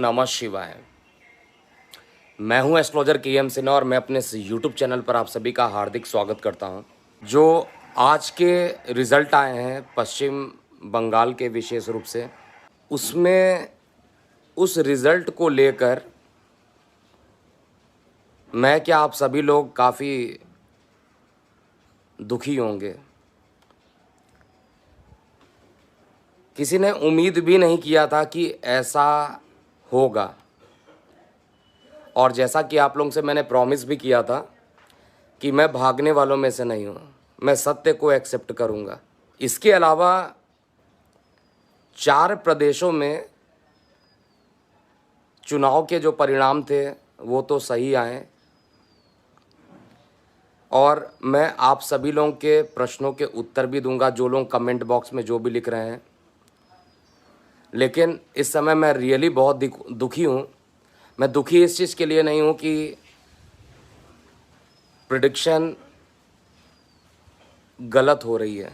नमः शिवाय। मैं हूं एस्ट्रोलॉजर के.एम. सिन्हा और मैं अपने इस यूट्यूब चैनल पर आप सभी का हार्दिक स्वागत करता हूं। जो आज के रिज़ल्ट आए हैं पश्चिम बंगाल के विशेष रूप से, उसमें उस रिज़ल्ट को लेकर मैं क्या आप सभी लोग काफ़ी दुखी होंगे। किसी ने उम्मीद भी नहीं किया था कि ऐसा होगा, और जैसा कि आप लोगों से मैंने प्रॉमिस भी किया था कि मैं भागने वालों में से नहीं हूँ, मैं सत्य को एक्सेप्ट करूँगा। इसके अलावा 4 प्रदेशों में चुनाव के जो परिणाम थे वो तो सही आए, और मैं आप सभी लोगों के प्रश्नों के उत्तर भी दूंगा, जो लोग कमेंट बॉक्स में जो भी लिख रहे हैं। लेकिन इस समय मैं रियली बहुत दुखी हूँ। मैं दुखी इस चीज़ के लिए नहीं हूँ कि प्रेडिक्शन गलत हो रही है।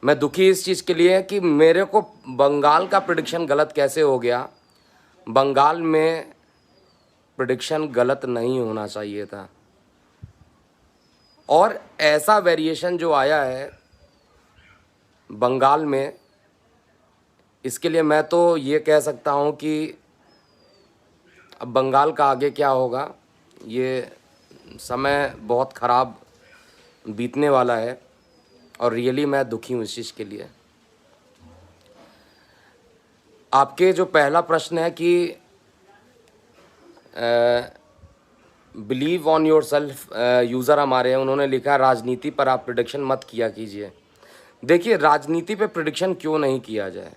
मैं दुखी इस चीज़ के लिए कि मेरे को बंगाल का प्रेडिक्शन गलत कैसे हो गया। बंगाल में प्रेडिक्शन गलत नहीं होना चाहिए था, और ऐसा वेरिएशन जो आया है बंगाल में, इसके लिए मैं तो ये कह सकता हूँ कि अब बंगाल का आगे क्या होगा, ये समय बहुत ख़राब बीतने वाला है, और रियली मैं दुखी हूँ इस चीज़ के लिए। आपके जो पहला प्रश्न है कि believe on your self, user हमारे हैं, उन्होंने लिखा राजनीति पर आप प्रिडिक्शन मत किया कीजिए। देखिए, राजनीति पे प्रिडिक्शन क्यों नहीं किया जाए।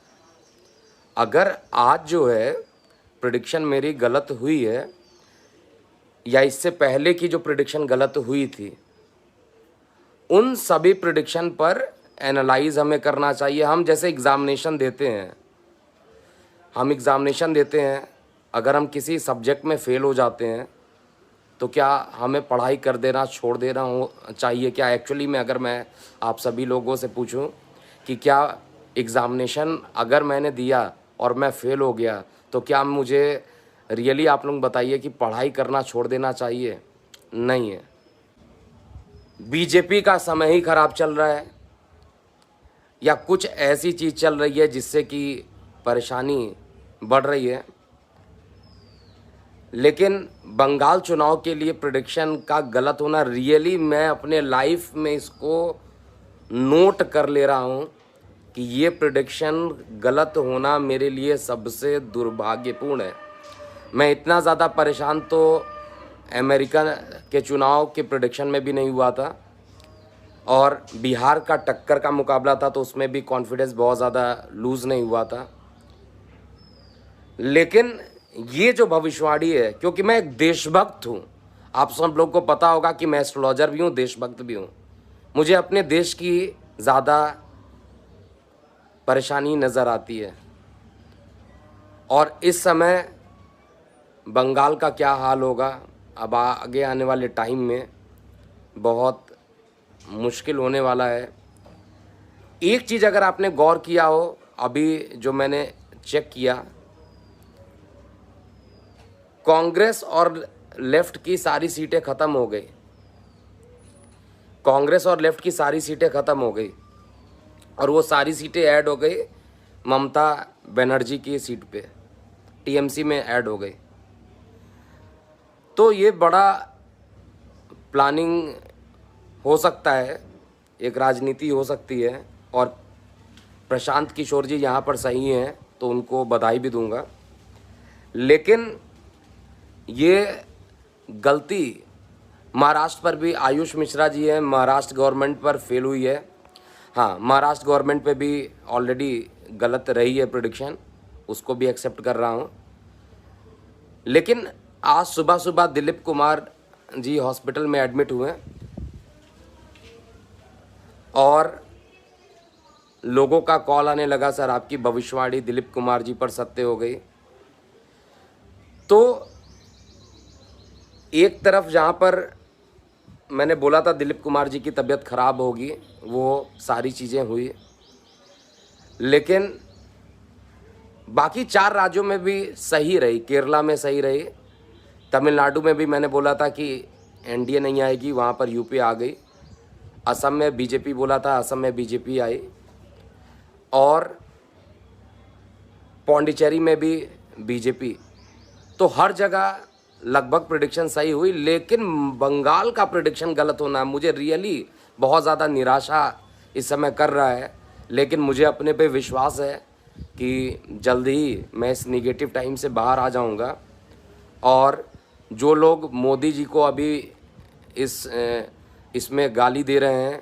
अगर आज जो है प्रिडिक्शन मेरी गलत हुई है, या इससे पहले की जो प्रिडिक्शन गलत हुई थी, उन सभी प्रिडिक्शन पर एनालाइज हमें करना चाहिए। हम जैसे एग्ज़ामिनेशन देते हैं, अगर हम किसी सब्जेक्ट में फ़ेल हो जाते हैं तो क्या हमें पढ़ाई कर देना, छोड़ देना हो चाहिए क्या? एक्चुअली में अगर मैं आप सभी लोगों से पूछूं कि क्या एग्ज़ामिनेशन अगर मैंने दिया और मैं फ़ेल हो गया, तो क्या मुझे रियली आप लोग बताइए कि पढ़ाई करना छोड़ देना चाहिए? नहीं है। बीजेपी का समय ही ख़राब चल रहा है, या कुछ ऐसी चीज़ चल रही है जिससे कि परेशानी बढ़ रही है। लेकिन बंगाल चुनाव के लिए प्रेडिक्शन का गलत होना, रियली मैं अपने लाइफ में इसको नोट कर ले रहा हूँ कि ये प्रेडिक्शन गलत होना मेरे लिए सबसे दुर्भाग्यपूर्ण है। मैं इतना ज़्यादा परेशान तो अमेरिका के चुनाव के प्रेडिक्शन में भी नहीं हुआ था, और बिहार का टक्कर का मुकाबला था तो उसमें भी कॉन्फिडेंस बहुत ज़्यादा लूज़ नहीं हुआ था। लेकिन ये जो भविष्यवाणी है, क्योंकि मैं एक देशभक्त हूँ, आप सब लोग को पता होगा कि मैं एस्ट्रोलॉजर भी हूँ, देशभक्त भी हूँ। मुझे अपने देश की ज़्यादा परेशानी नज़र आती है, और इस समय बंगाल का क्या हाल होगा अब आगे आने वाले टाइम में बहुत मुश्किल होने वाला है। एक चीज़ अगर आपने गौर किया हो, अभी जो मैंने चेक किया, कांग्रेस और लेफ्ट की सारी सीटें ख़त्म हो गई। कांग्रेस और लेफ्ट की सारी सीटें ख़त्म हो गई, और वो सारी सीटें ऐड हो गई ममता बनर्जी की सीट पे, टीएमसी में ऐड हो गई। तो ये बड़ा प्लानिंग हो सकता है, एक राजनीति हो सकती है, और प्रशांत किशोर जी यहाँ पर सही हैं तो उनको बधाई भी दूंगा। लेकिन ये गलती महाराष्ट्र पर भी, आयुष मिश्रा जी हैं, महाराष्ट्र गवर्नमेंट पर फेल हुई है। हाँ, महाराष्ट्र गवर्नमेंट पे भी ऑलरेडी गलत रही है प्रेडिक्शन, उसको भी एक्सेप्ट कर रहा हूँ। लेकिन आज सुबह सुबह दिलीप कुमार जी हॉस्पिटल में एडमिट हुए, और लोगों का कॉल आने लगा, सर आपकी भविष्यवाणी दिलीप कुमार जी पर सत्य हो गई। तो एक तरफ जहाँ पर मैंने बोला था दिलीप कुमार जी की तबीयत ख़राब होगी, वो सारी चीज़ें हुई, लेकिन बाकी 4 राज्यों में भी सही रही, केरला में सही रही, तमिलनाडु में भी मैंने बोला था कि एनडीए नहीं आएगी, वहाँ पर यूपी आ गई। असम में बीजेपी बोला था, असम में बीजेपी आई, और पौंडीचेरी में भी बीजेपी। तो हर जगह लगभग प्रेडिक्शन सही हुई, लेकिन बंगाल का प्रेडिक्शन गलत होना मुझे रियली बहुत ज़्यादा निराशा इस समय कर रहा है। लेकिन मुझे अपने पे विश्वास है कि जल्द ही मैं इस निगेटिव टाइम से बाहर आ जाऊंगा। और जो लोग मोदी जी को अभी इसमें गाली दे रहे हैं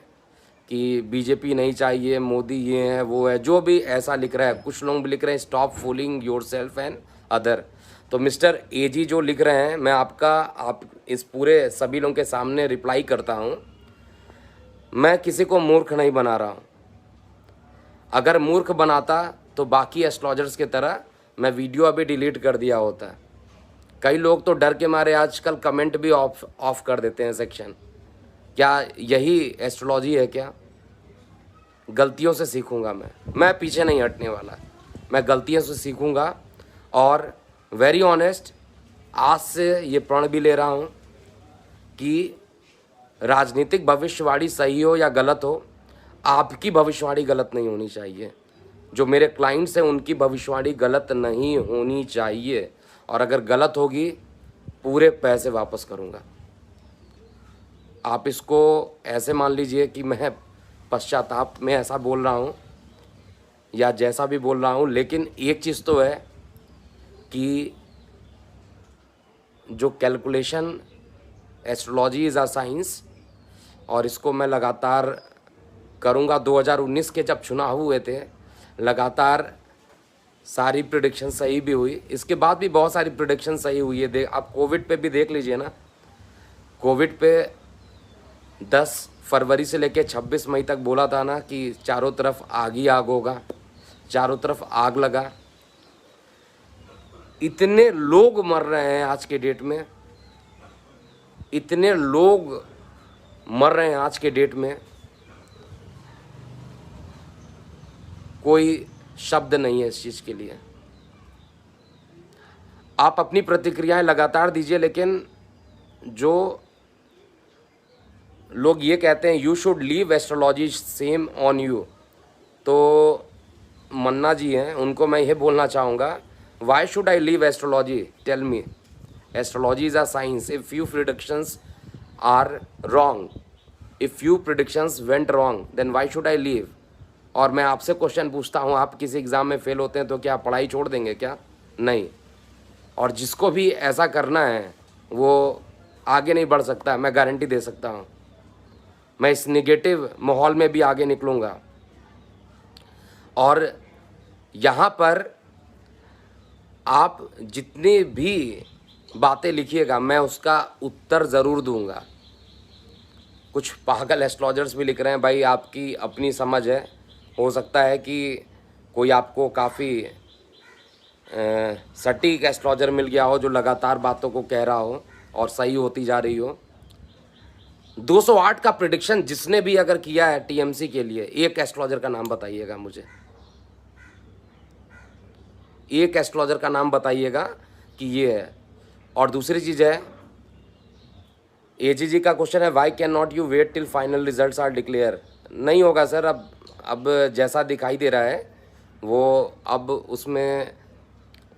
कि बीजेपी नहीं चाहिए, मोदी ये है वो है, जो भी ऐसा लिख रहा है, कुछ लोग भी लिख रहे हैं stop fooling yourself and other. तो मिस्टर एजी जो लिख रहे हैं, मैं आप इस पूरे सभी लोगों के सामने रिप्लाई करता हूं। मैं किसी को मूर्ख नहीं बना रहा हूं। अगर मूर्ख बनाता तो बाकी एस्ट्रोलॉजर्स की तरह मैं वीडियो अभी डिलीट कर दिया होता। कई लोग तो डर के मारे आजकल कमेंट भी ऑफ कर देते हैं सेक्शन। क्या यही एस्ट्रोलॉजी है क्या? गलतियों से सीखूंगा मैं पीछे नहीं हटने वाला। मैं गलतियों से सीखूंगा, और वेरी ऑनेस्ट आज से ये प्रण भी ले रहा हूँ कि राजनीतिक भविष्यवाणी सही हो या गलत हो, आपकी भविष्यवाणी गलत नहीं होनी चाहिए। जो मेरे क्लाइंट्स हैं उनकी भविष्यवाणी गलत नहीं होनी चाहिए, और अगर गलत होगी पूरे पैसे वापस करूँगा। आप इसको ऐसे मान लीजिए कि मैं पश्चाताप में ऐसा बोल रहा हूँ या जैसा भी बोल रहा हूँ, लेकिन एक चीज़ तो है कि जो calculation, astrology is a science, और इसको मैं लगातार करूँगा। 2019 के जब चुनाव हुए थे, लगातार सारी प्रेडिक्शन सही भी हुई, इसके बाद भी बहुत सारी प्रेडिक्शन सही हुई है। आप कोविड पे भी देख लीजिए ना, कोविड पे 10 फरवरी से लेकर 26 मई तक बोला था ना कि चारों तरफ आग ही आग होगा, चारों तरफ आग लगा। इतने लोग मर रहे हैं आज के डेट में, इतने लोग मर रहे हैं आज के डेट में, कोई शब्द नहीं है इस चीज़ के लिए। आप अपनी प्रतिक्रियाएं लगातार दीजिए, लेकिन जो लोग ये कहते हैं you should leave astrology shame on you, तो मन्ना जी हैं, उनको मैं ये बोलना चाहूँगा, why should I leave astrology? Tell me. Astrology is a science. If few predictions are wrong, if few predictions went wrong, then why should I leave? और मैं आपसे क्वेश्चन पूछता हूँ, आप किसी एग्ज़ाम में फेल होते हैं तो क्या पढ़ाई छोड़ देंगे क्या? नहीं। और जिसको भी ऐसा करना है वो आगे नहीं बढ़ सकता, मैं गारंटी दे सकता हूँ। मैं इस निगेटिव माहौल में भी आगे निकलूँगा, और यहाँ पर आप जितनी भी बातें लिखिएगा मैं उसका उत्तर ज़रूर दूंगा। कुछ पागल एस्ट्रोलॉजर्स भी लिख रहे हैं, भाई आपकी अपनी समझ है, हो सकता है कि कोई आपको काफ़ी सटीक एस्ट्रोलॉजर मिल गया हो जो लगातार बातों को कह रहा हो और सही होती जा रही हो। 208 का प्रेडिक्शन जिसने भी अगर किया है टीएमसी के लिए, एक एस्ट्रोलॉजर का नाम बताइएगा मुझे, एक एस्ट्रोलॉजर का नाम बताइएगा कि ये है। और दूसरी चीज़ है, एजीजी का क्वेश्चन है, why can not you wait till final results are declare? नहीं होगा सर, अब जैसा दिखाई दे रहा है वो अब उसमें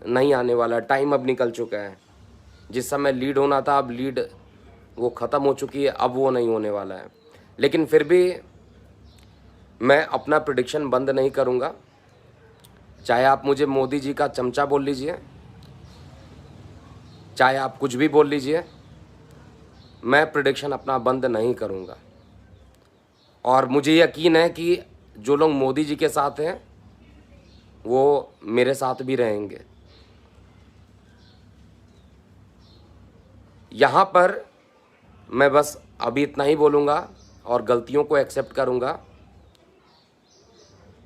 नहीं आने वाला, टाइम अब निकल चुका है। जिस समय लीड होना था अब लीड वो ख़त्म हो चुकी है, अब वो नहीं होने वाला है। लेकिन फिर भी मैं अपना प्रेडिक्शन बंद नहीं करूँगा, चाहे आप मुझे मोदी जी का चमचा बोल लीजिए, चाहे आप कुछ भी बोल लीजिए, मैं प्रेडिक्शन अपना बंद नहीं करूँगा। और मुझे यकीन है कि जो लोग मोदी जी के साथ हैं वो मेरे साथ भी रहेंगे। यहाँ पर मैं बस अभी इतना ही बोलूँगा और गलतियों को एक्सेप्ट करूँगा,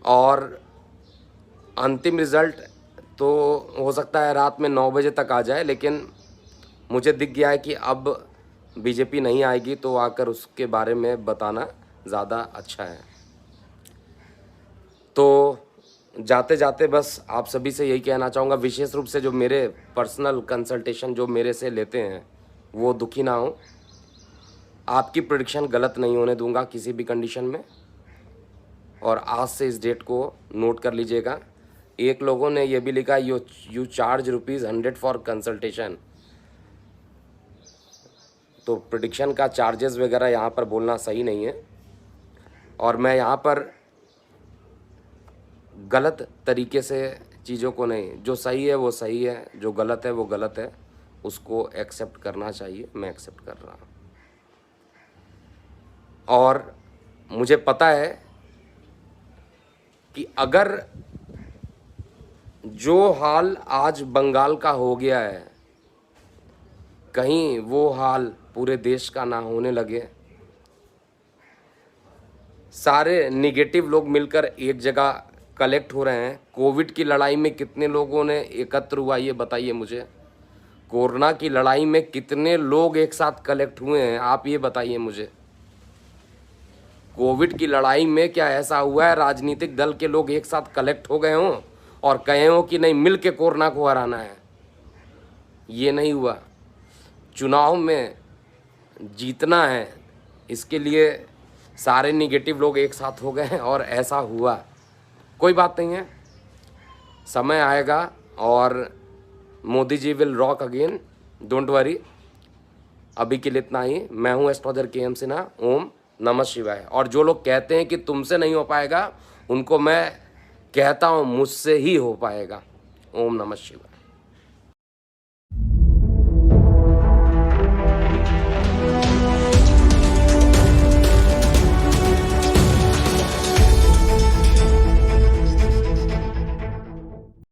और अंतिम रिज़ल्ट तो हो सकता है रात में 9 बजे तक आ जाए, लेकिन मुझे दिख गया है कि अब बीजेपी नहीं आएगी, तो आकर उसके बारे में बताना ज़्यादा अच्छा है। तो जाते जाते बस आप सभी से यही कहना चाहूँगा, विशेष रूप से जो मेरे पर्सनल कंसल्टेशन जो मेरे से लेते हैं वो दुखी ना हो। आपकी प्रेडिक्शन गलत नहीं होने दूंगा किसी भी कंडीशन में। और आज से इस डेट को नोट कर लीजिएगा। एक लोगों ने ये भी लिखा, यू चार्ज ₹100 फॉर कंसल्टेशन। तो प्रेडिक्शन का चार्जेस वगैरह यहाँ पर बोलना सही नहीं है। और मैं यहाँ पर गलत तरीके से चीज़ों को नहीं, जो सही है वो सही है, जो गलत है वो गलत है, उसको एक्सेप्ट करना चाहिए। मैं एक्सेप्ट कर रहा हूँ। और मुझे पता है कि अगर जो हाल आज बंगाल का हो गया है, कहीं वो हाल पूरे देश का ना होने लगे, सारे निगेटिव लोग मिलकर एक जगह कलेक्ट हो रहे हैं। कोविड की लड़ाई में कितने लोगों ने एकत्र हुआ ये बताइए मुझे। कोरोना की लड़ाई में कितने लोग एक साथ कलेक्ट हुए हैं आप ये बताइए मुझे। कोविड की लड़ाई में क्या ऐसा हुआ है राजनीतिक दल के लोग एक साथ कलेक्ट हो गए हों और कहे हों कि नहीं मिल के कोरोना को हराना है? ये नहीं हुआ। चुनाव में जीतना है, इसके लिए सारे निगेटिव लोग एक साथ हो गए और ऐसा हुआ। कोई बात नहीं है, समय आएगा और Modi ji will rock again, don't worry. अभी के लिए इतना ही। मैं हूँ एस्ट्रोलॉजर के एम सिन्हा। ओम नमः शिवाय। और जो लोग कहते हैं कि तुमसे नहीं हो पाएगा, उनको मैं कहता हूँ मुझसे ही हो पाएगा। ओम नमः शिवाय।